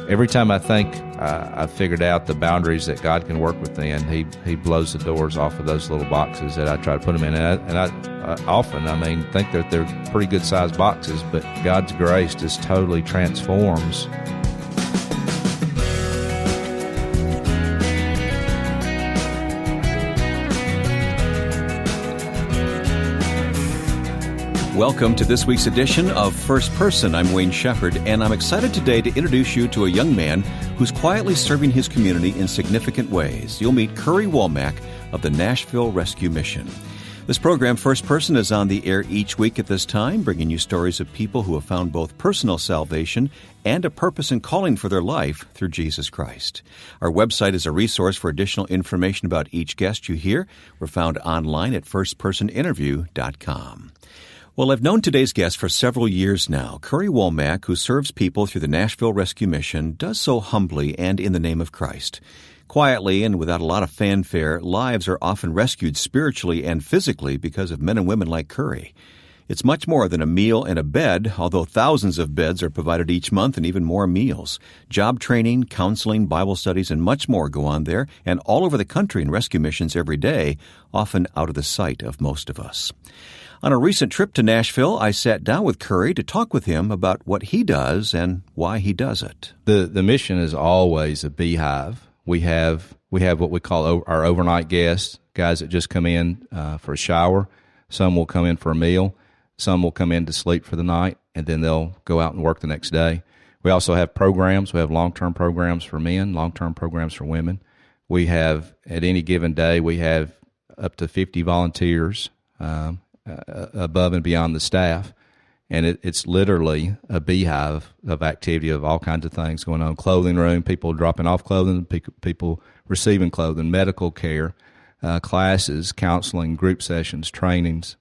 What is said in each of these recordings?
every time I think I've figured out the boundaries that God can work within, He blows the doors off of those little boxes that I try to put them in. And I often think that they're pretty good-sized boxes, but God's grace just totally transforms. Welcome to this week's edition of First Person. I'm Wayne Shepherd, and I'm excited today to introduce you to a young man who's quietly serving his community in significant ways. You'll meet Currey Womack of the Nashville Rescue Mission. This program, First Person, is on the air each week at this time, bringing you stories of people who have found both personal salvation and a purpose and calling for their life through Jesus Christ. Our website is a resource for additional information about each guest you hear. We're found online at firstpersoninterview.com. Well, I've known today's guest for several years now. Currey Womack, who serves people through the Nashville Rescue Mission, does so humbly and in the name of Christ. Quietly and without a lot of fanfare, lives are often rescued spiritually and physically because of men and women like Currey. It's much more than a meal and a bed, although thousands of beds are provided each month and even more meals. Job training, counseling, Bible studies, and much more go on there, and all over the country in rescue missions every day, often out of the sight of most of us. On a recent trip to Nashville, I sat down with Currey to talk with him about what he does and why he does it. The mission is always a beehive. We have what we call our overnight guests, guys that just come in for a shower. Some will come in for a meal. Some will come in to sleep for the night, and then they'll go out and work the next day. We also have programs. We have long-term programs for men, long-term programs for women. We have, at any given day, we have up to 50 volunteers above and beyond the staff, and it's literally a beehive of activity of all kinds of things going on. Clothing room, people dropping off clothing, people receiving clothing, medical care, classes, counseling, group sessions, trainings.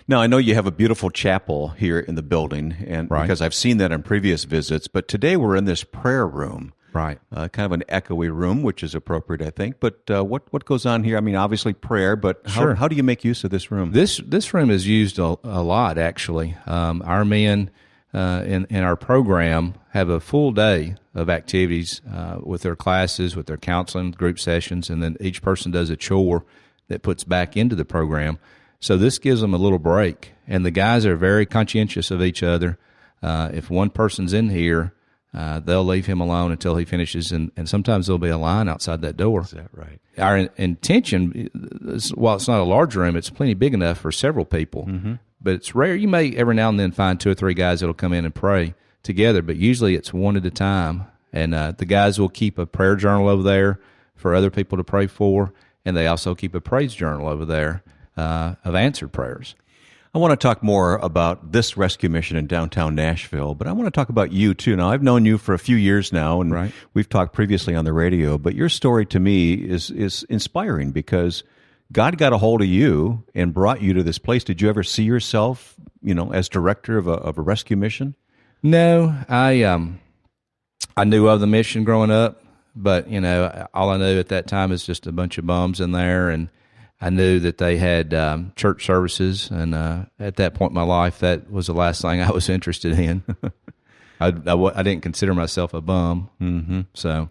Now, I know you have a beautiful chapel here in the building, and right, because I've seen that in previous visits, but today we're in this prayer room. Right. Kind of an echoey room, which is appropriate, I think. But what goes on here? I mean, obviously prayer, but how do you make use of this room? This room is used a lot, actually. Our men in our program have a full day of activities with their classes, with their counseling, group sessions, and then each person does a chore that puts back into the program. So this gives them a little break. And the guys are very conscientious of each other. If one person's in here, they'll leave him alone until he finishes, and sometimes there'll be a line outside that door. Is that right? Our intention, while it's not a large room, it's plenty big enough for several people, but it's rare. You may every now and then find 2 or 3 guys that'll come in and pray together, but usually it's one at a time, and the guys will keep a prayer journal over there for other people to pray for, and they also keep a praise journal over there of answered prayers. I want to talk more about this rescue mission in downtown Nashville, but I want to talk about you too. Now, I've known you for a few years now, and we've talked previously on the radio, but your story to me is inspiring because God got a hold of you and brought you to this place. Did you ever see yourself, as director of a rescue mission? No, I knew of the mission growing up, but, all I knew at that time is just a bunch of bums in there, and I knew that they had church services, and at that point in my life, that was the last thing I was interested in. I didn't consider myself a bum, so.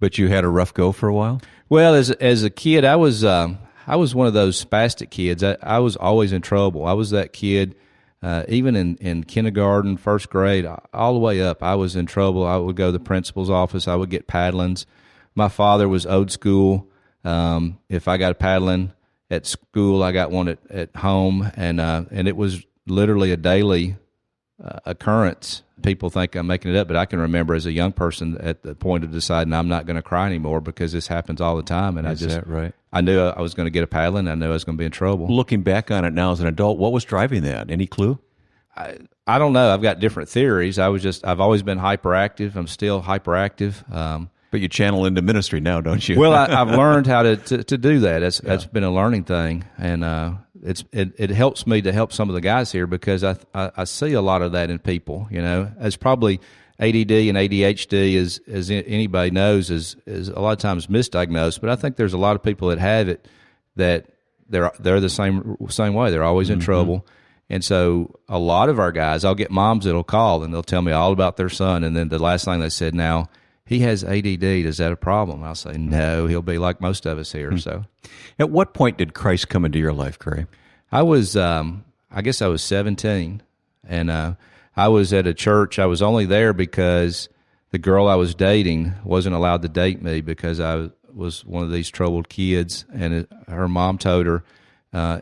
But you had a rough go for a while? Well, as a kid, I was one of those spastic kids. I was always in trouble. I was that kid, even in kindergarten, first grade, all the way up. I was in trouble. I would go to the principal's office. I would get paddlings. My father was old school. If I got a paddling at school, I got one at home, and it was literally a daily occurrence. People think I'm making it up, but I can remember as a young person at the point of deciding I'm not going to cry anymore because this happens all the time. And Is that right? I knew I was going to get a paddling. I knew I was going to be in trouble. Looking back on it now as an adult, what was driving that? Any clue? I don't know. I've got different theories. I've always been hyperactive. I'm still hyperactive. But you channel into ministry now, don't you? Well, I've learned how to do that. That's been a learning thing, and it helps me to help some of the guys here because I see a lot of that in people. As probably ADD and ADHD, as anybody knows, is a lot of times misdiagnosed. But I think there's a lot of people that have it that they're the same way. They're always in trouble. And so a lot of our guys, I'll get moms that'll call and they'll tell me all about their son, and then the last thing they said, now he has ADD. Is that a problem? I'll say, no, he'll be like most of us here. So, At what point did Christ come into your life, Currey? I was, I guess I was 17, and I was at a church. I was only there because the girl I was dating wasn't allowed to date me because I was one of these troubled kids, and her mom told her,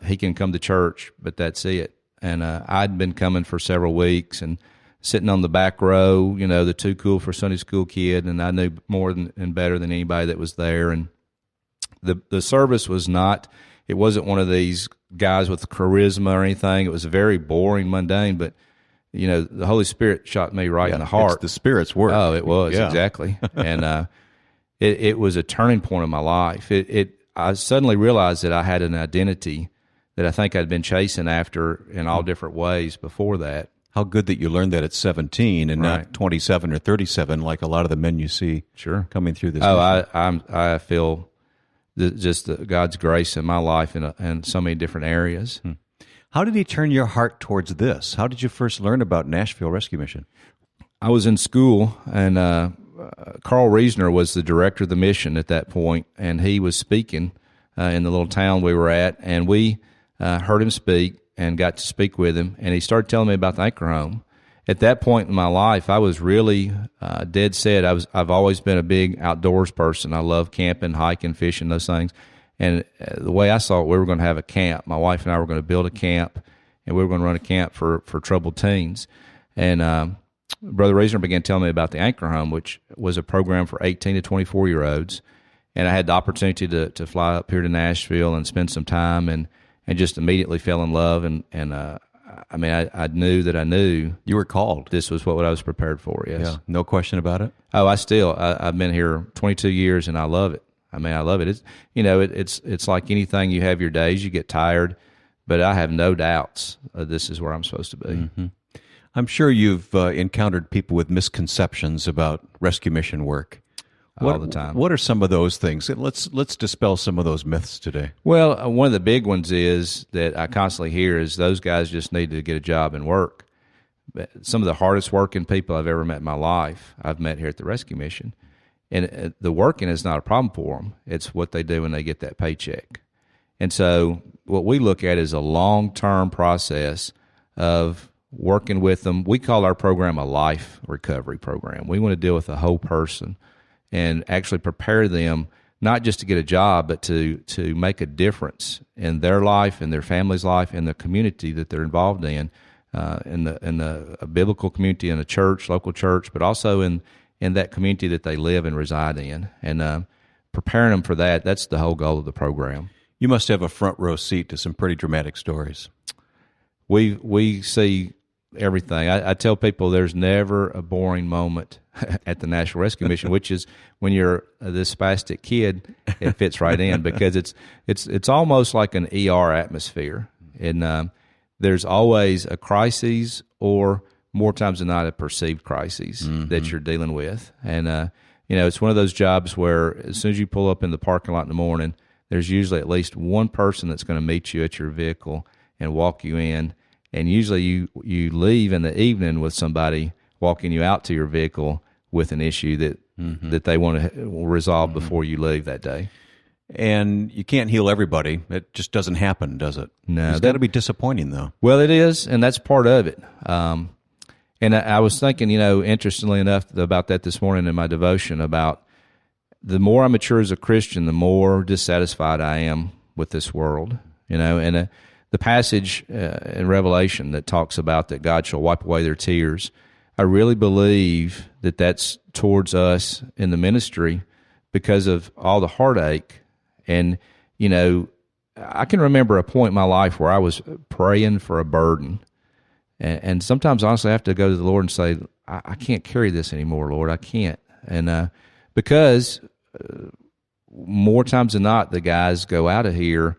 he can come to church, but that's it. And I'd been coming for several weeks and sitting on the back row, the too cool for Sunday school kid, and I knew more and better than anybody that was there. And the service was not, it wasn't one of these guys with charisma or anything. It was very boring, mundane, but the Holy Spirit shot me right in the heart. It's the Spirit's work. Oh, it was, exactly. And it was a turning point in my life. I suddenly realized that I had an identity that I think I'd been chasing after in all different ways before that. How good that you learned that at 17 and not 27 or 37 like a lot of the men you see coming through this. I feel just God's grace in my life in so many different areas. How did he turn your heart towards this? How did you first learn about Nashville Rescue Mission? I was in school, and Carl Reasoner was the director of the mission at that point, and he was speaking in the little town we were at, and we heard him speak and got to speak with him, and he started telling me about the Anchor Home. At that point in my life, I was really dead set. I've always been a big outdoors person. I love camping, hiking, fishing, those things. And the way I saw it, we were going to have a camp. My wife and I were going to build a camp, and we were going to run a camp for troubled teens. And Brother Reasoner began telling me about the Anchor Home, which was a program for 18 to 24-year-olds. And I had the opportunity to fly up here to Nashville and spend some time, and just immediately fell in love. And I knew that I knew you were called. This was what I was prepared for. Yes, yeah, no question about it. Oh, I've been here 22 years, and I love it. I love it. It's like anything. You have your days, you get tired, but I have no doubts this is where I'm supposed to be. Mm-hmm. I'm sure you've encountered people with misconceptions about rescue mission work. All the time. What are some of those things? Let's dispel some of those myths today. Well, one of the big ones is that I constantly hear is those guys just need to get a job and work. But some of the hardest working people I've ever met in my life, I've met here at the Rescue Mission. And the working is not a problem for them. It's what they do when they get that paycheck. And so what we look at is a long-term process of working with them. We call our program a life recovery program. We want to deal with the whole person and actually prepare them not just to get a job, but to make a difference in their life, in their family's life, in the community that they're involved in a biblical community, in a church, local church, but also in that community that they live and reside in. And preparing them for that, that's the whole goal of the program. You must have a front row seat to some pretty dramatic stories. We see everything. I tell people there's never a boring moment at the National Rescue Mission, which is when you're this spastic kid, it fits right in because it's almost like an ER atmosphere, and there's always a crisis, or more times than not a perceived crisis that you're dealing with, and it's one of those jobs where as soon as you pull up in the parking lot in the morning, there's usually at least one person that's going to meet you at your vehicle and walk you in. And usually you leave in the evening with somebody walking you out to your vehicle with an issue that they want to resolve before you leave that day. And you can't heal everybody. It just doesn't happen, does it? No. It's got to be disappointing, though. Well, it is, and that's part of it. And I was thinking, interestingly enough, about that this morning in my devotion, about the more I mature as a Christian, the more dissatisfied I am with this world, and the passage in Revelation that talks about that God shall wipe away their tears, I really believe that that's towards us in the ministry because of all the heartache. And, I can remember a point in my life where I was praying for a burden. And sometimes, honestly, I have to go to the Lord and say, I can't carry this anymore, Lord. I can't. And because more times than not, the guys go out of here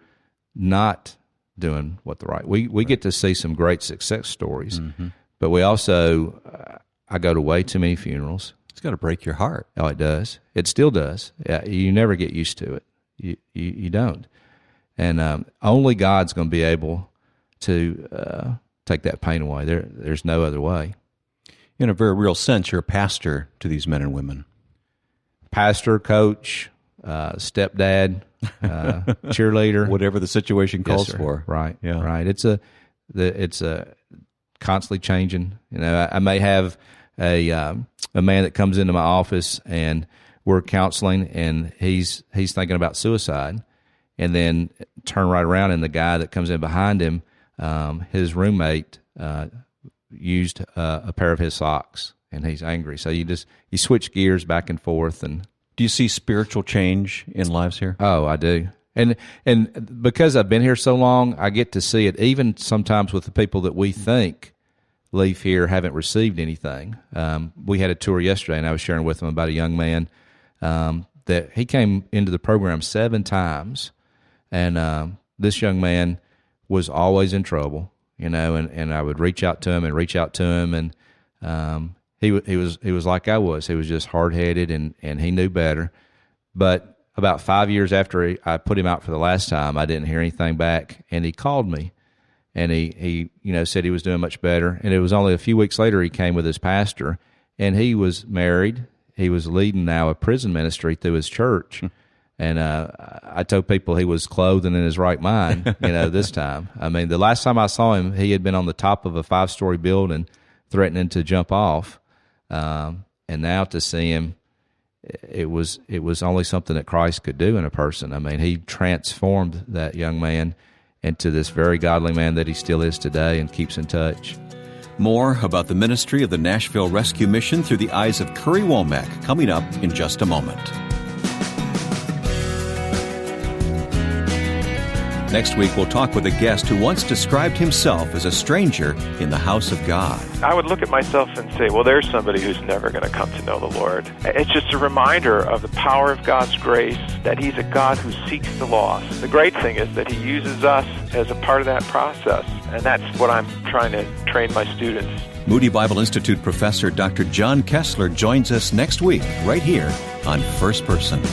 not doing what the right. We get to see some great success stories, but we also, I go to way too many funerals. It's got to break your heart. Oh, it does. It still does. You never get used to it. You don't. And only God's going to be able to take that pain away. There's no other way. In a very real sense, you're a pastor to these men and women. pastor, coach, stepdad, cheerleader, whatever the situation calls Yes, sir. for. Right, Yeah. right. It's a constantly changing. I may have a man that comes into my office and we're counseling, and he's thinking about suicide, and then turn right around, and the guy that comes in behind him, his roommate used a pair of his socks, and he's angry. So you switch gears back and forth. And Do you see spiritual change in lives here? oh, I do. And because I've been here so long, I get to see it even sometimes with the people that we think leave here haven't received anything. We had a tour yesterday, and I was sharing with them about a young man that he came into the program 7 times, and this young man was always in trouble, and I would reach out to him, and he was like I was. He was just hard-headed, and he knew better. But about 5 years after I put him out for the last time, I didn't hear anything back, and he called me, and he said he was doing much better. And it was only a few weeks later he came with his pastor, and he was married. He was leading now a prison ministry through his church. And I told people he was clothed and in his right mind, this time. I mean, the last time I saw him, he had been on the top of a 5-story building threatening to jump off. And now to see him, it was only something that Christ could do in a person. I mean, he transformed that young man into this very godly man that he still is today and keeps in touch. More about the ministry of the Nashville Rescue Mission through the eyes of Currey Womack coming up in just a moment. Next week, we'll talk with a guest who once described himself as a stranger in the house of God. I would look at myself and say, well, there's somebody who's never going to come to know the Lord. It's just a reminder of the power of God's grace, that He's a God who seeks the lost. The great thing is that He uses us as a part of that process, and that's what I'm trying to train my students. Moody Bible Institute professor Dr. John Kessler joins us next week, right here on First Person.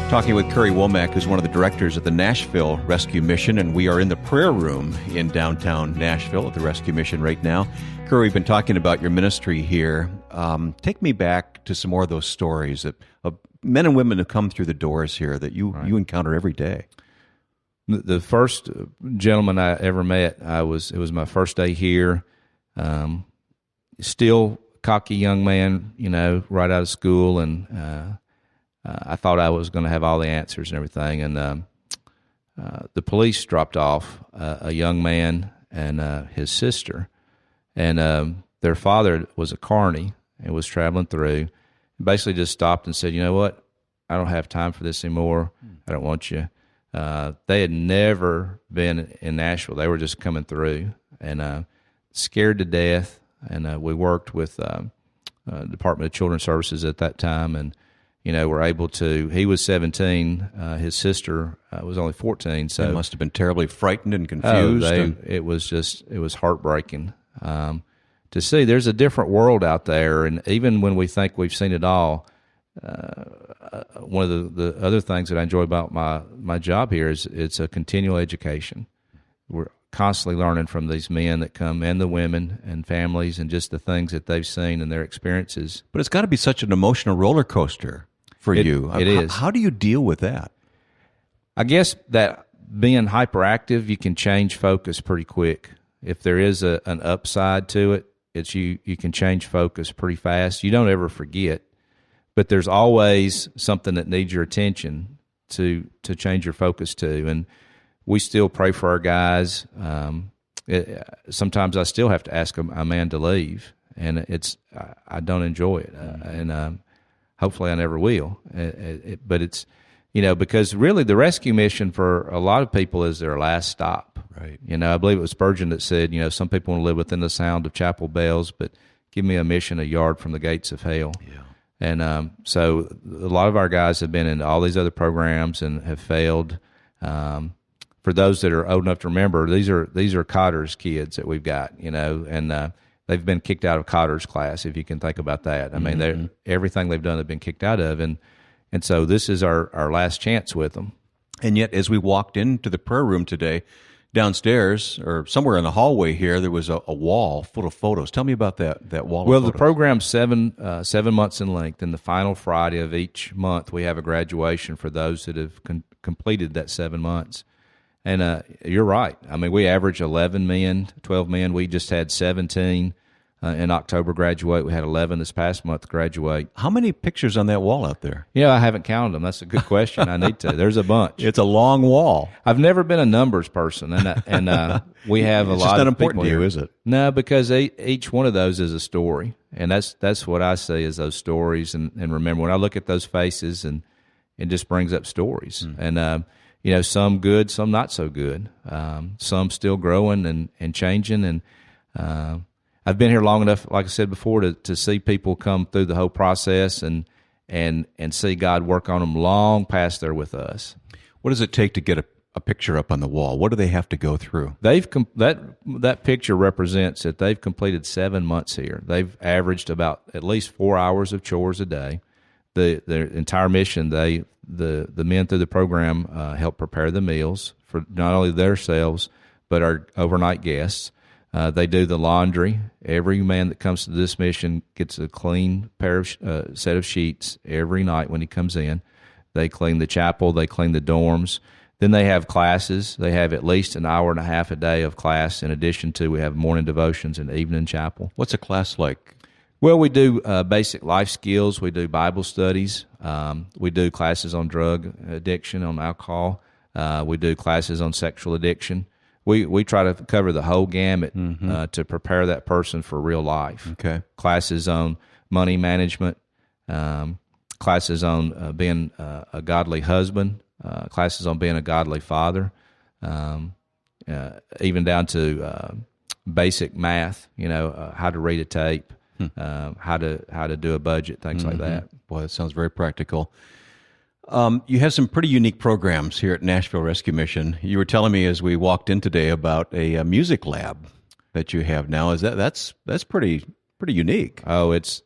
Talking with Currey Womack, who's one of the directors of the Nashville Rescue Mission, and we are in the prayer room in downtown Nashville at the Rescue Mission right now. Currey, we've been talking about your ministry here. Take me back to some more of those stories of men and women who come through the doors here that you encounter every day. The first gentleman I ever met, it was my first day here. Still cocky young man, right out of school, and I thought I was going to have all the answers and everything. And the police dropped off a young man and his sister, and their father was a carny and was traveling through. Basically, just stopped and said, "You know what? I don't have time for this anymore. I don't want you." They had never been in Nashville. They were just coming through and scared to death. And we worked with Department of Children's Services at that time, and were able to. He was 17. His sister was only 14. So they must have been terribly frightened and confused. It was heartbreaking to see. There's a different world out there, and even when we think we've seen it all. One of the other things that I enjoy about my job here is it's a continual education. We're constantly learning from these men that come, and the women and families, and just the things that they've seen and their experiences. But it's got to be such an emotional roller coaster for you. It is. How do you deal with that? I guess that being hyperactive, you can change focus pretty quick. If there is an upside to it, it's you can change focus pretty fast. You don't ever forget. But there's always something that needs your attention to change your focus to, and we still pray for our guys. Sometimes I still have to ask a man to leave, and I don't enjoy it, and hopefully I never will. But it's because really the rescue mission for a lot of people is their last stop. Right. I believe it was Spurgeon that said, some people want to live within the sound of chapel bells, but give me a mission a yard from the gates of hell. Yeah. And so a lot of our guys have been in all these other programs and have failed. For those that are old enough to remember, these are Cotter's kids that we've got, and they've been kicked out of Cotter's class, if you can think about that. I mean, everything they've done they've been kicked out of, and so this is our last chance with them. And yet, as we walked into the prayer room today, downstairs or somewhere in the hallway here, there was a wall full of photos. Tell me about that wall Well, of the photos. program's 7 months in length, and the final Friday of each month, we have a graduation for those that have completed that 7 months. And you're right. I mean, we average 11 men, 12 men. We just had 17 in October graduate. We had 11 this past month graduate. How many pictures on that wall out there? Yeah, I haven't counted them. That's a good question. I need to. There's a bunch. It's a long wall. I've never been a numbers person, and we have a It's lot just not of important people to you, here. is it? No, because each one of those is a story, and that's what I see as those stories. And remember, when I look at those faces, and it just brings up stories. And some good, some not so good, some still growing and changing. And I've been here long enough, like I said before, to see people come through the whole process and see God work on them long past there with us. What does it take to get a picture up on the wall? What do they have to go through? That picture represents that they've completed 7 months here. They've averaged about at least 4 hours of chores a day. Their entire mission, the men through the program help prepare the meals for not only themselves but our overnight guests. They do the laundry. Every man that comes to this mission gets a clean set of sheets every night when he comes in. They clean the chapel. They clean the dorms. Then they have classes. They have at least an hour and a half a day of class. In addition to, we have morning devotions and evening chapel. What's a class like? Well, we do basic life skills. We do Bible studies. We do classes on drug addiction, on alcohol. We do classes on sexual addiction. We try to cover the whole gamut to prepare that person for real life. Okay. Classes on money management, classes on being a godly husband, classes on being a godly father, even down to basic math. How to read a tape. How to do a budget, things like that. Boy, that sounds very practical. You have some pretty unique programs here at Nashville Rescue Mission. You were telling me as we walked in today about a music lab that you have now. That's pretty unique? Oh, it's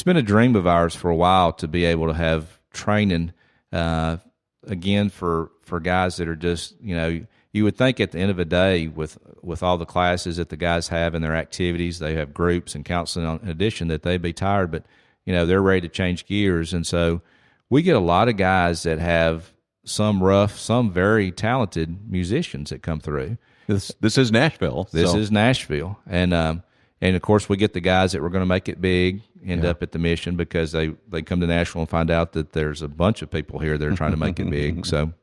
been a dream of ours for a while to be able to have training again for guys that are just You would think at the end of the day, with all the classes that the guys have and their activities, they have groups and counseling in addition, that they'd be tired, but they're ready to change gears. And so we get a lot of guys that have some rough, some very talented musicians that come through. This is Nashville. This is Nashville, and of course we get the guys that were going to make it big end up at the mission because they come to Nashville and find out that there's a bunch of people here that are trying to make it big. So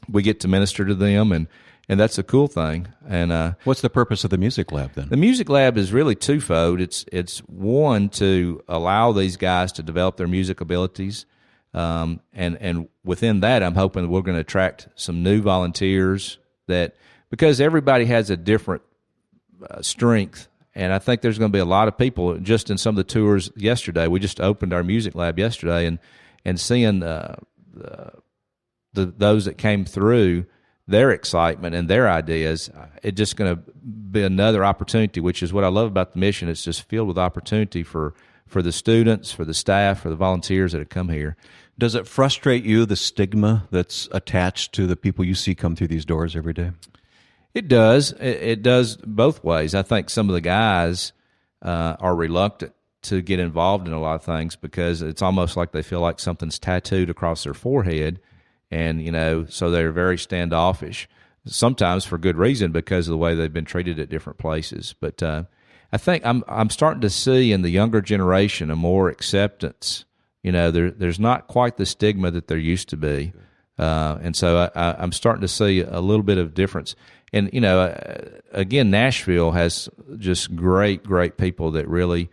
we get to minister to them, and that's a cool thing. And what's the purpose of the music lab then? The music lab is really twofold. It's one, to allow these guys to develop their music abilities, and within that, I'm hoping that we're going to attract some new volunteers, because everybody has a different strength. And I think there's going to be a lot of people just in some of the tours yesterday. We just opened our music lab yesterday, and seeing those that came through, their excitement and their ideas, it's just going to be another opportunity, which is what I love about the mission. It's just filled with opportunity for the students, for the staff, for the volunteers that have come here. Does it frustrate you, the stigma that's attached to the people you see come through these doors every day? It does. It does both ways. I think some of the guys are reluctant to get involved in a lot of things because it's almost like they feel like something's tattooed across their forehead. And, so they're very standoffish, sometimes for good reason because of the way they've been treated at different places. But I think I'm starting to see in the younger generation a more acceptance. There's not quite the stigma that there used to be. And so I'm starting to see a little bit of difference. And, again, Nashville has just great, great people that really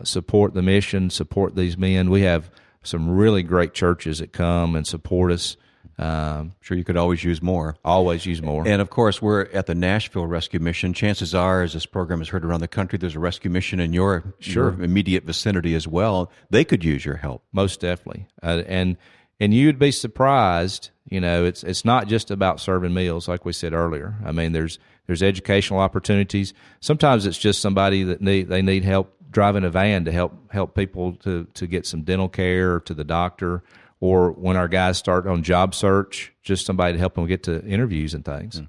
support the mission, support these men. We have some really great churches that come and support us. Sure, you could always use more. Always use more. And, of course, we're at the Nashville Rescue Mission. Chances are, as this program is heard around the country, there's a rescue mission in your immediate vicinity as well. They could use your help. Most definitely. And you'd be surprised, it's not just about serving meals, like we said earlier. I mean, there's educational opportunities. Sometimes it's just somebody that they need help driving a van to help people to get some dental care or to the doctor, or when our guys start on job search, just somebody to help them get to interviews and things.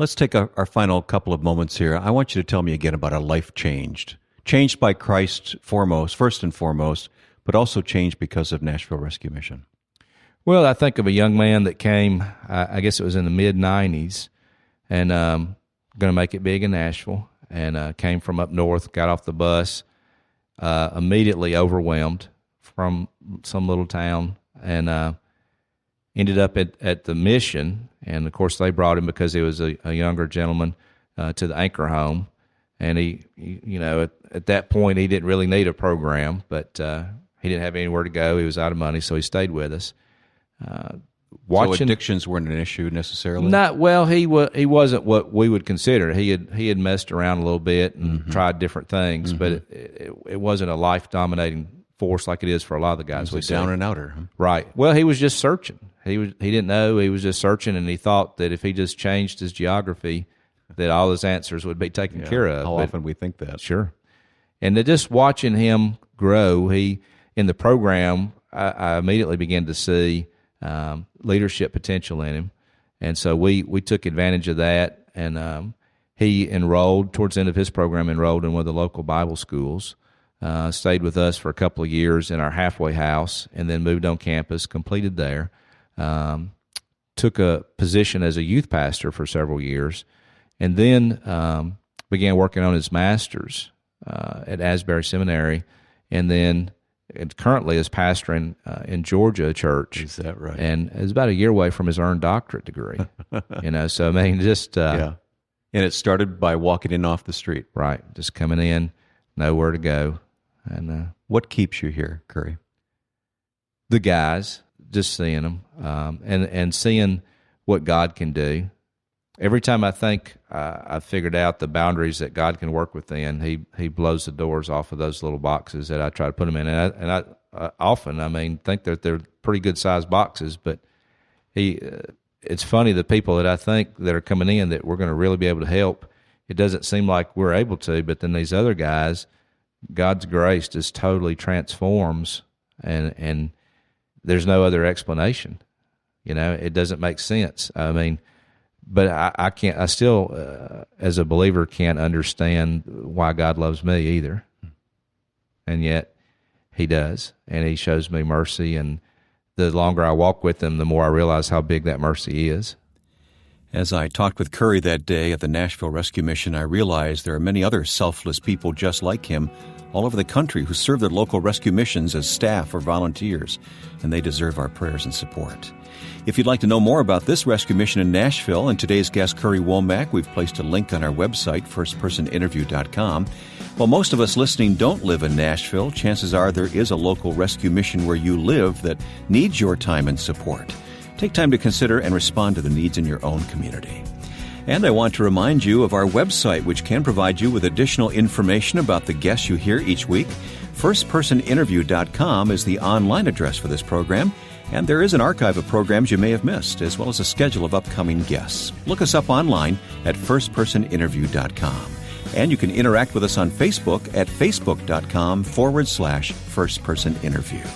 Let's take our final couple of moments here. I want you to tell me again about a life changed by Christ first and foremost, but also changed because of Nashville Rescue Mission. Well, I think of a young man that came, I guess it was in the mid-'90s, and going to make it big in Nashville, and came from up north, got off the bus, immediately overwhelmed from some little town, and ended up at the mission. And, of course, they brought him because he was a younger gentleman to the Anchor Home. And he at that point, he didn't really need a program, but he didn't have anywhere to go. He was out of money, so he stayed with us. So addictions weren't an issue necessarily? Not well. He wasn't what we would consider. He had messed around a little bit and tried different things, but it wasn't a life dominating force like it is for a lot of the guys. He was a down and outer, huh? Right. Well, he was just searching. He didn't know. He was just searching, and he thought that if he just changed his geography, that all his answers would be taken care of. How often we think that? Sure. And just watching him grow, in the program, I immediately began to see leadership potential in him, and so we took advantage of that. And he enrolled towards the end of his program, enrolled in one of the local Bible schools. Stayed with us for a couple of years in our halfway house, and then moved on campus, completed there. Took a position as a youth pastor for several years, and then began working on his master's at Asbury Seminary, and then currently is pastoring in Georgia church. Is that right? And is about a year away from his earned doctorate degree. So I mean, just yeah. And it started by walking in off the street, right? Just coming in, nowhere to go. And what keeps you here, Curry? The guys, just seeing them, and seeing what God can do. Every time I think I've figured out the boundaries that God can work within, He blows the doors off of those little boxes that I try to put them in. And I often, think that they're pretty good sized boxes, but it's funny, the people that I think that are coming in that we're going to really be able to help, it doesn't seem like we're able to, but then these other guys, God's grace just totally transforms, and there's no other explanation. It doesn't make sense. But I still, as a believer, can't understand why God loves me either. And yet He does, and He shows me mercy, and the longer I walk with Him, the more I realize how big that mercy is. As I talked with Curry that day at the Nashville Rescue Mission, I realized there are many other selfless people just like him all over the country who serve their local rescue missions as staff or volunteers, and they deserve our prayers and support. If you'd like to know more about this rescue mission in Nashville and today's guest, Curry Womack, we've placed a link on our website, firstpersoninterview.com. While most of us listening don't live in Nashville, chances are there is a local rescue mission where you live that needs your time and support. Take time to consider and respond to the needs in your own community. And I want to remind you of our website, which can provide you with additional information about the guests you hear each week. FirstPersonInterview.com is the online address for this program, and there is an archive of programs you may have missed, as well as a schedule of upcoming guests. Look us up online at FirstPersonInterview.com. And you can interact with us on Facebook at Facebook.com/FirstPersonInterview.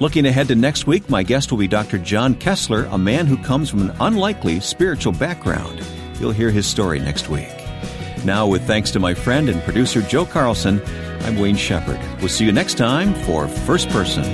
Looking ahead to next week, my guest will be Dr. John Kessler, a man who comes from an unlikely spiritual background. You'll hear his story next week. Now, with thanks to my friend and producer Joe Carlson, I'm Wayne Shepherd. We'll see you next time for First Person.